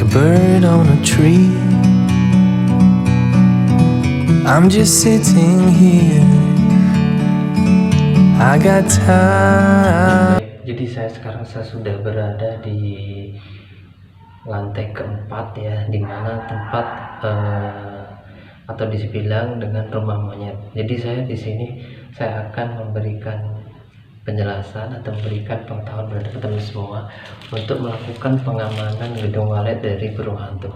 like a bird on a tree. I'm just sitting here. I got time. Jadi sekarang saya sudah berada di lantai keempat ya, dimana tempat atau dibilang dengan rumah monyet. Jadi saya di sini saya akan memberikan penjelasan atau memberikan pengetahuan kepada teman-teman semua untuk melakukan pengamanan gedung walet dari burung hantu.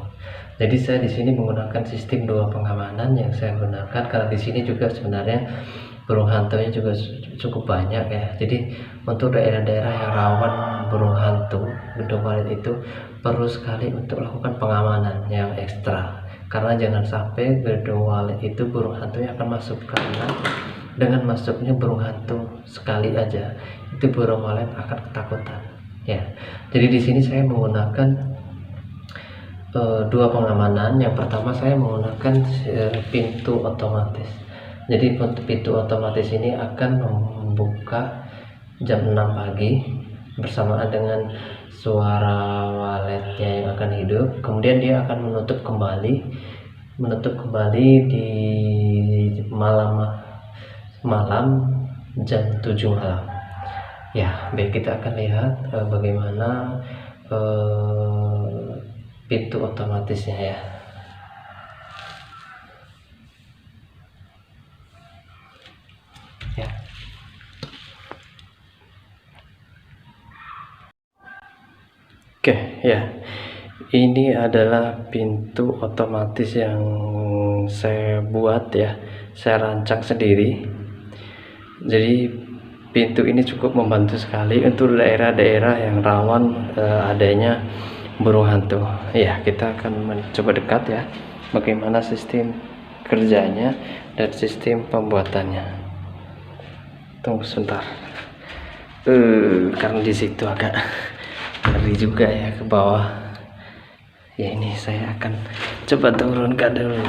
Jadi saya di sini menggunakan sistem 2 pengamanan yang saya gunakan karena di sini juga sebenarnya burung hantunya juga cukup banyak ya. Jadi untuk daerah-daerah yang rawan burung hantu, gedung walet itu perlu sekali untuk melakukan pengamanan yang ekstra. Karena jangan sampai gedung walet itu burung hantunya akan masuk, karena dengan masuknya burung hantu sekali aja itu burung walet akan ketakutan ya. Jadi di sini saya menggunakan 2 pengamanan. Yang pertama saya menggunakan pintu otomatis. Jadi pintu otomatis ini akan membuka jam 6 pagi bersamaan dengan suara waletnya yang akan hidup. Kemudian dia akan menutup kembali di malam jam 7 malam ya. Baik, kita akan lihat bagaimana pintu otomatisnya ya. Oke ya, ini adalah pintu otomatis yang saya buat ya, saya rancang sendiri. Jadi pintu ini cukup membantu sekali untuk daerah-daerah yang rawan adanya burung hantu ya. Kita akan mencoba dekat ya bagaimana sistem kerjanya dan sistem pembuatannya. Tunggu sebentar, karena di situ agak ngeri juga ya ke bawah ya. Ini saya akan coba turunkan dulu.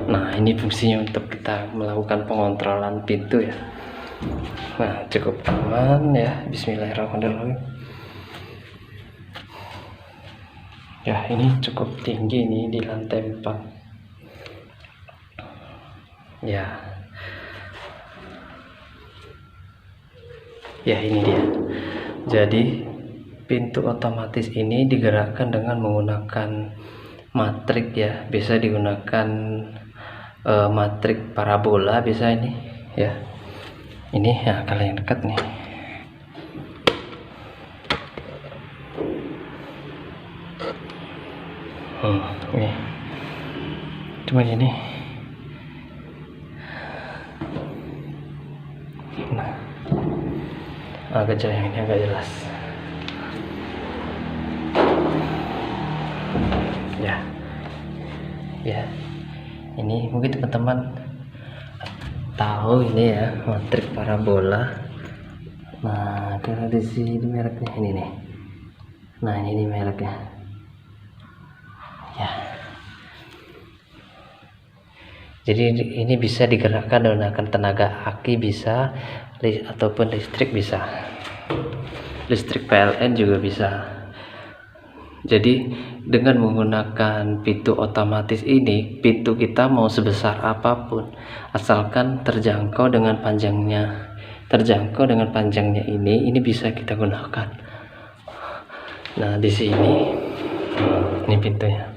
Nah, ini fungsinya untuk kita melakukan pengontrolan pintu ya. Nah, cukup aman ya. Bismillahirrahmanirrahim. Ya, ini cukup tinggi nih di lantai 4 ya. Ya, ini dia. Jadi pintu otomatis ini digerakkan dengan menggunakan matrik ya. Bisa digunakan matrik parabola bisa ini ya. Ini ya, kalau yang dekat nih. Ini cuma ini. Nah, agak jauh, yang ini agak jelas ya. Ini mungkin teman-teman tahu ini ya, matrik parabola. Nah, kalau di sini mereknya ini nih. Nah, ini mereknya ya. Jadi ini bisa digerakkan menggunakan tenaga aki bisa, ataupun listrik bisa, listrik PLN juga bisa. Jadi dengan menggunakan pintu otomatis ini, pintu kita mau sebesar apapun asalkan terjangkau dengan panjangnya, ini bisa kita gunakan. Nah, di sini ini pintunya.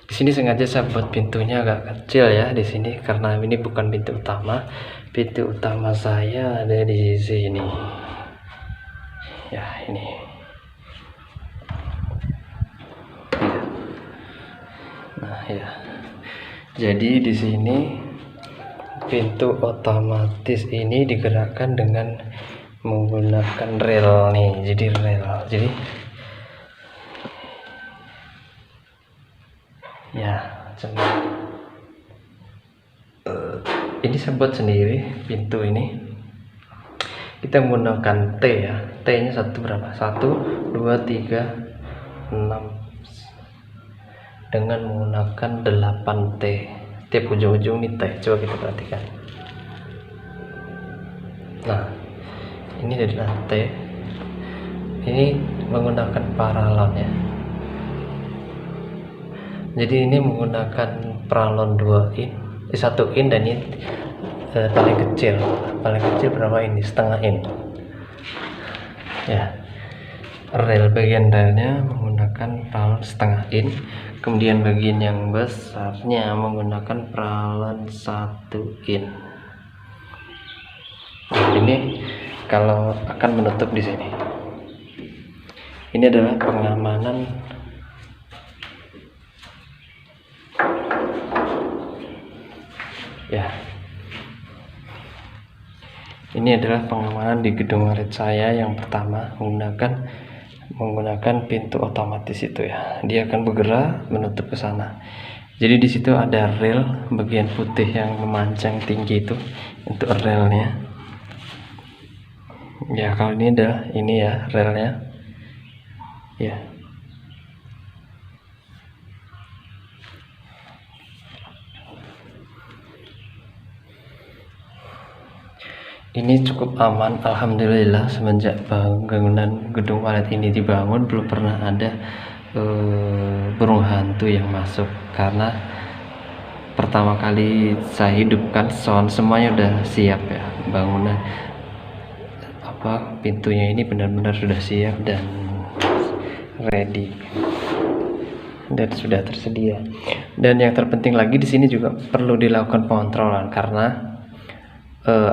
Di sini sengaja saya buat pintunya agak kecil ya di sini karena ini bukan pintu utama. Pintu utama saya ada di sini. Ya, ini. Nah, ya. Jadi di sini pintu otomatis ini digerakkan dengan menggunakan rel nih. Jadi rel. Jadi ya, ini saya buat sendiri pintu ini. Kita menggunakan T ya. T nya satu berapa? 1 2 3 6 dengan menggunakan 8T. Tiap ujung-ujung ini T. Coba kita perhatikan. Nah, ini adalah T. Ini menggunakan paralon ya. Jadi ini menggunakan paralon 2 in, 1 in, dan ini paling kecil berapa ini, setengah in ya. Bagian relnya menggunakan paralon setengah in, kemudian bagian yang besarnya menggunakan paralon 1 in. Nah, ini kalau akan menutup di sini, ini adalah pengamanan ya. Ini adalah pengamanan di gedung red saya yang pertama, menggunakan pintu otomatis itu ya. Dia akan bergerak menutup ke sana. Jadi di situ ada rel bagian putih yang memanjang tinggi itu untuk relnya. Ya, kalau ini ya relnya. Ya. Ini cukup aman, alhamdulillah. Semenjak bangunan gedung walet ini dibangun, belum pernah ada burung hantu yang masuk, karena pertama kali saya hidupkan sound semuanya udah siap ya. Bangunan pintunya ini benar-benar sudah siap dan ready dan sudah tersedia. Dan yang terpenting lagi di sini juga perlu dilakukan pengontrolan, karena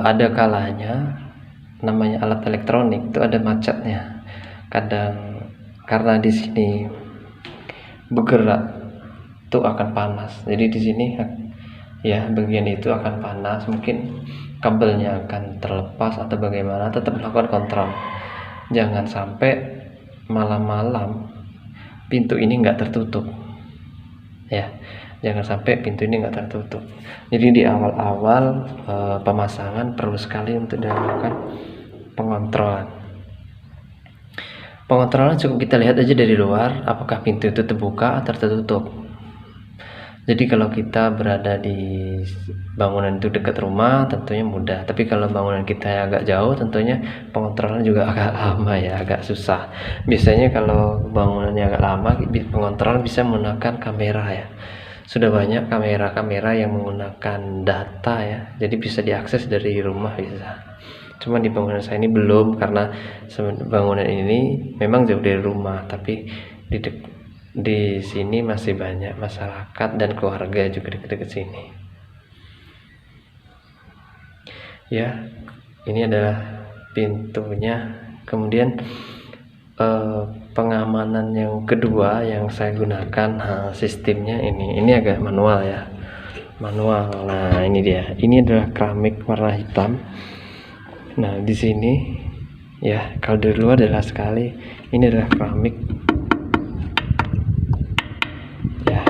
ada kalanya namanya alat elektronik itu ada macetnya. Kadang karena di sini bergerak tuh akan panas. Jadi di sini ya bagian itu akan panas, mungkin kabelnya akan terlepas atau bagaimana. Tetap melakukan kontrol. Jangan sampai malam-malam pintu ini nggak tertutup. Ya. Jangan sampai pintu ini nggak tertutup. Jadi di awal-awal pemasangan perlu sekali untuk dilakukan pengontrolan. Pengontrolan cukup kita lihat aja dari luar, apakah pintu itu terbuka atau tertutup. Jadi kalau kita berada di bangunan itu dekat rumah, tentunya mudah. Tapi kalau bangunan kita agak jauh, tentunya pengontrolan juga agak lama ya, agak susah. Biasanya kalau bangunannya agak lama, pengontrolan bisa menggunakan kamera ya. Sudah banyak kamera-kamera yang menggunakan data ya, jadi bisa diakses dari rumah bisa. Cuma di bangunan saya ini belum, karena bangunan ini memang jauh dari rumah, tapi di sini masih banyak masyarakat dan keluarga juga dekat-dekat sini. Ya, ini adalah pintunya. Kemudian pengamanan yang kedua yang saya gunakan, sistemnya ini agak manual ya, manual. Nah ini dia, ini adalah keramik warna hitam. Nah di sini ya, kalau dari luar adalah sekali, ini adalah keramik ya,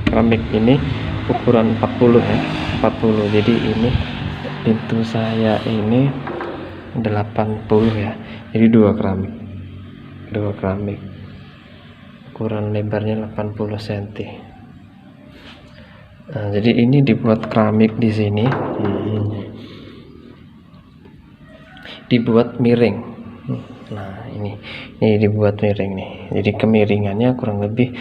keramik ini ukuran 40 ya, 40. Jadi ini pintu saya ini 80 ya, jadi dua keramik ukuran lebarnya 80 cm. Nah, jadi ini dibuat keramik di sini, dibuat miring. Nah ini dibuat miring nih, jadi kemiringannya kurang lebih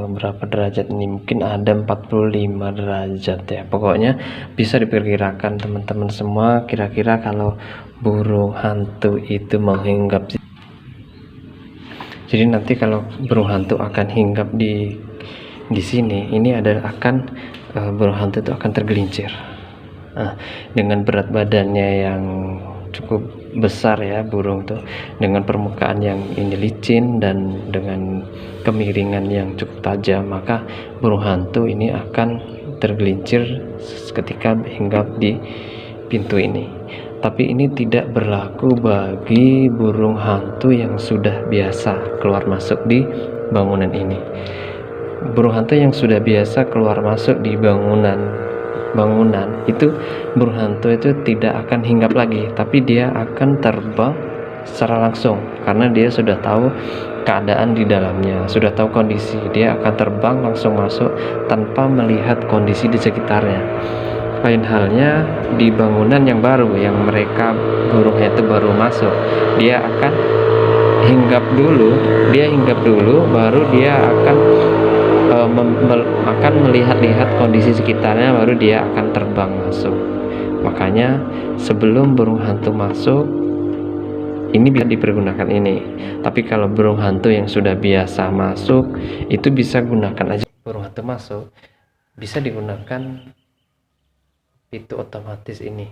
berapa derajat ini, mungkin ada 45 derajat ya. Pokoknya bisa diperkirakan teman-teman semua, kira-kira kalau burung hantu itu menghinggap, jadi nanti kalau burung hantu akan hinggap di sini, ini adalah burung hantu itu akan tergelincir. Nah, dengan berat badannya yang cukup besar ya, burung tuh dengan permukaan yang ini licin dan dengan kemiringan yang cukup tajam, maka burung hantu ini akan tergelincir ketika hinggap di pintu ini. Tapi ini tidak berlaku bagi burung hantu yang sudah biasa keluar masuk di bangunan ini. Burung hantu yang sudah biasa keluar masuk di bangunan itu, burung hantu itu tidak akan hinggap lagi, tapi dia akan terbang secara langsung, karena dia sudah tahu keadaan di dalamnya, sudah tahu kondisi, dia akan terbang langsung masuk tanpa melihat kondisi di sekitarnya. Lain halnya di bangunan yang baru, yang mereka burungnya itu baru masuk, dia akan hinggap dulu, baru dia akan akan melihat-lihat kondisi sekitarnya, baru dia akan terbang masuk. Makanya sebelum burung hantu masuk, ini bisa dipergunakan ini. Tapi kalau burung hantu yang sudah biasa masuk, itu bisa gunakan aja. Burung hantu masuk bisa digunakan pintu otomatis ini.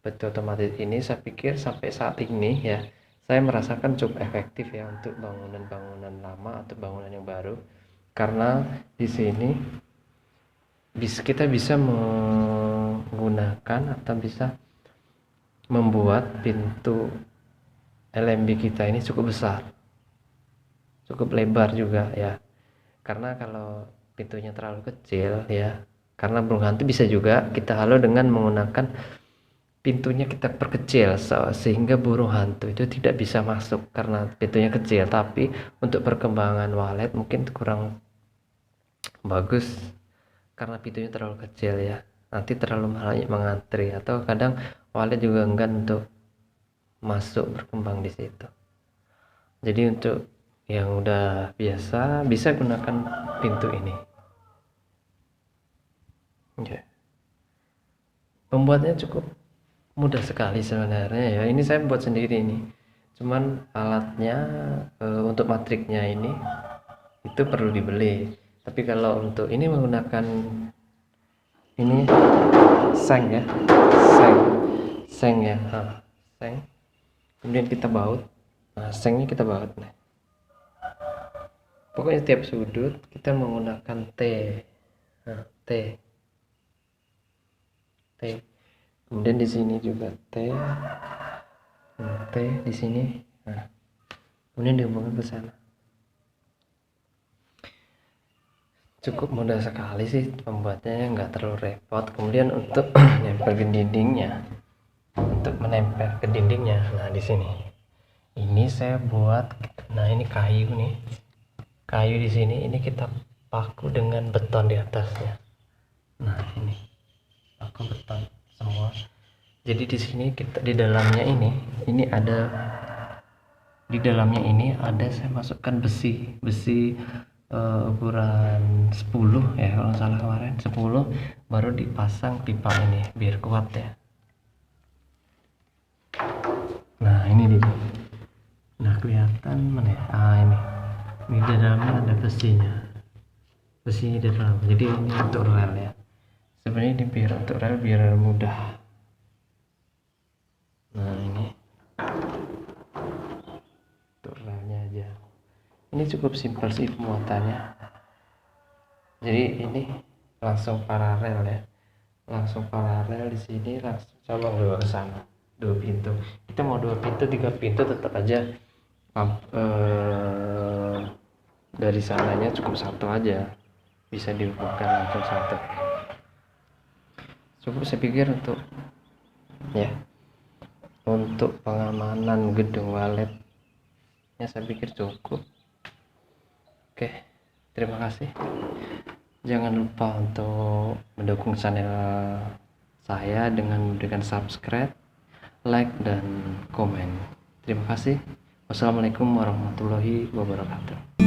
Pintu otomatis ini saya pikir sampai saat ini ya, saya merasakan cukup efektif ya untuk bangunan-bangunan lama atau bangunan yang baru, karena di sini kita bisa menggunakan atau bisa membuat pintu LMB kita ini cukup besar, cukup lebar juga ya. Karena kalau pintunya terlalu kecil ya, karena burung hantu bisa juga kita halau dengan menggunakan pintunya kita perkecil, sehingga burung hantu itu tidak bisa masuk karena pintunya kecil. Tapi untuk perkembangan walet mungkin kurang bagus karena pintunya terlalu kecil ya, nanti terlalu banyak mengantri, atau kadang walet juga enggan untuk masuk berkembang di situ. Jadi untuk yang udah biasa bisa gunakan pintu ini ya. Pembuatnya cukup mudah sekali sebenarnya ya. Ini saya buat sendiri ini, cuman alatnya untuk matriknya ini itu perlu dibeli. Tapi kalau untuk ini menggunakan ini seng ya, seng ya, seng. Kemudian kita baut, sengnya kita baut. Nah, pokoknya tiap sudut kita menggunakan T. Kemudian di sini juga T di sini. Nah, kemudian dihubungkan ke sana. Cukup mudah sekali sih pembuatnya, nggak terlalu repot. Kemudian untuk menempel ke dindingnya, nah di sini ini saya buat, nah ini kayu nih, kayu di sini, ini kita paku dengan beton di atasnya. Nah ini paku beton semua. Jadi di sini kita di dalamnya ini ada, di dalamnya ini ada saya masukkan besi ukuran 10 ya kalau salah kemarin, 10, baru dipasang pipa ini biar kuat ya. Nah ini dia. Nah kelihatan mana ya? Ini di dalamnya ada besinya di dalam. Jadi ini untuk rel ya. Sebenarnya ini biar untuk rel biar mudah. Nah ini untuk relnya aja. Ini cukup simpel sih pembuatannya. Jadi ini langsung paralel ya, langsung paralel di sini, langsung coba bawa ke sana. 2 pintu. Kita mau 2 pintu, 3 pintu tetap aja dari sananya cukup 1 aja, bisa dihubungkan langsung 1. Cukup saya pikir untuk ya, untuk pengamanan gedung waletnya saya pikir cukup. Oke, terima kasih. Jangan lupa untuk mendukung channel saya dengan memberikan subscribe, like, dan komen. Terima kasih. Wassalamualaikum warahmatullahi wabarakatuh.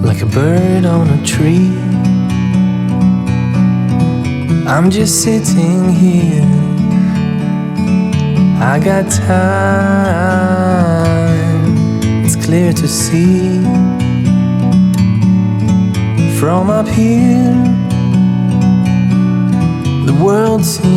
Like a bird on a tree, I'm just sitting here. I got time, it's clear to see. From up here, the world seems